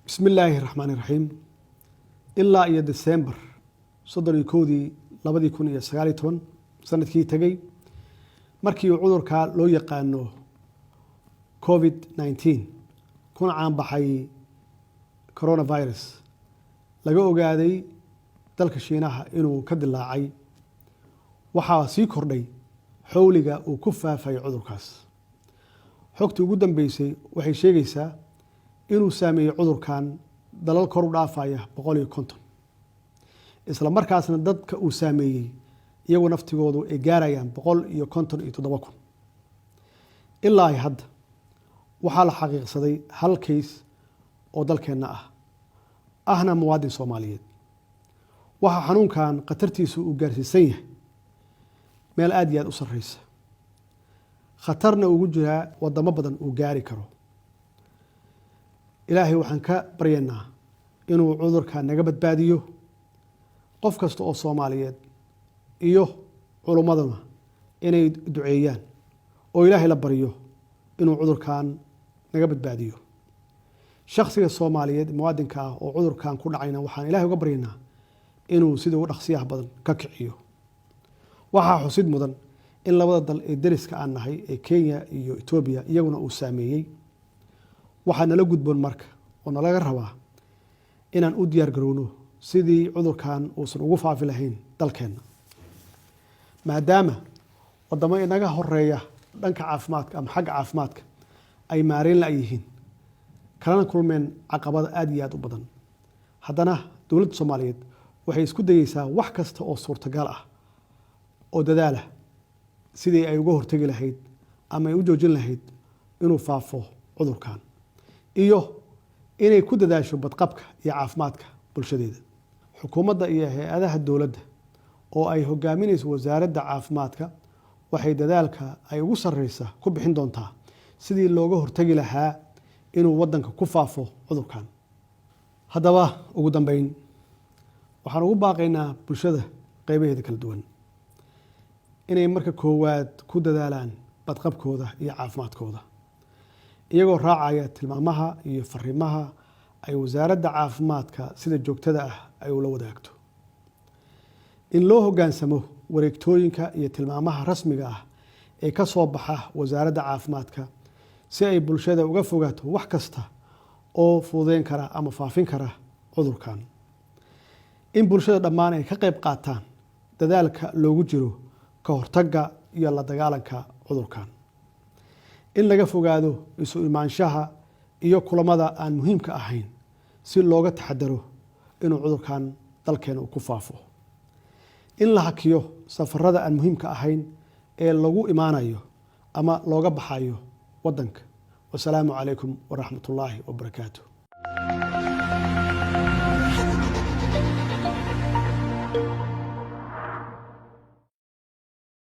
بسم الله الرحمن الرحيم إلا إيا ديسمبر صدري كودي لبدي كون إيا سغالي تون سنة كي تغي markii cudurka loo yaqaano COVID-19 kuna caan baxay coronavirus laga ogaaday dalka Shiinaha inuu ka dilaacay waxa sii kordhay xawliga uu ku faafay cudurkaas xogtii ugu dambeysay waxay sheegaysaa inuu saameeyay cudurkan dalal kor u dhaafaya 150 isla markaasna dadka uu saameeyay iyagu naftigoodu ay gaarayaan 157 ilaa hadda waxaa la xaqiiqsaday hal case oo dalkeena ahna muwaadin Soomaaliyeed waxa xanuunkan qatartiisu uu gaarsiisan yahay meel aad iyo aad u sarreysa khatarna ugu jira wadamo badan uu gaari karo ilaahay waxaan ka baryaynaa inuu cudurka naga badbaadiyo qof kasta oo Soomaaliyeed iyo culumaduna inay duceeyaan oo ilaahay la bariyo inuu cudurkan naga badbaadiyo shakhsiga Soomaaliyeed muwaadinka oo cudurkan ku dhacayna waxaan ilaahay uga baryaynaa inuu sida ugu dhaqsiyaha badan ka kiciyo waxa xusid mudan in labada dal ee dariska aan nahay ee Kenya iyo Ethiopia iyaguna uu saameeyay waxaan la gudboon marka oo nalaga rabaa inaan u diyaar garowno sidii cudurkan uusan ugu faafi lahayn dalkeena maadaama wadamo inaga horeeya dhanka caafimaadka ama xagga caafimaadka ay maareen la yihiin kalana kulmeen caqabad aad iyo aad u badan haddana dawladda Soomaaliyeed waxay isku dayaysaa wax kasta oo suurtagal ah oo dadaala sidii ay uga hortagi lahayd ama ay u joojin lahayd inuu faafo cudurkan iyo inay ku dadaasho badqabka iyo caafimaadka bulshadeeda xukuumadda iyo hay'adaha dawladda oo ay hogaaminayso wasaaradda caafimaadka waxay dadaalka ay ugu sarreysa ku bixin doontaa sidii looga hortagi lahaa inuu wadanka ku faafo cudurkan haddaba ugu dambeyn waxaan ugu baaqaynaa bulshada qaybaheeda kala duwan inay marka koowaad ku dadaalaan badqabkooda iyo caafimaadkooda iyagoo raacaya tilmaamaha iyo fariimaha ay wasaaradda caafimaadka sida joogtada ay ula wadaagto in loo hoggaansamo wareegtooyinka iyo tilmaamaha rasmiga ee ka soo baxa wasaaradda caafimaadka si ay bulshada uga fogaato wax kasta oo fududeyn kara ama faafin kara cudurkan in bulshada dhammaan ay ka qayb qaataan dadaalka loogu jiro ka hortagga iyo la dagaalanka cudurkan in laga fogaado isu imaanshaha iyo kulamada aan muhiimka ahayn si looga taxadaro inuu cudurkan dalkeena ku faafo in la hakiyo safarada aan muhiimka ahayn ee lagu imaanayo ama looga baxayo wadanka wassalaamu calaykum waraxmatullaahi wabarakaatuh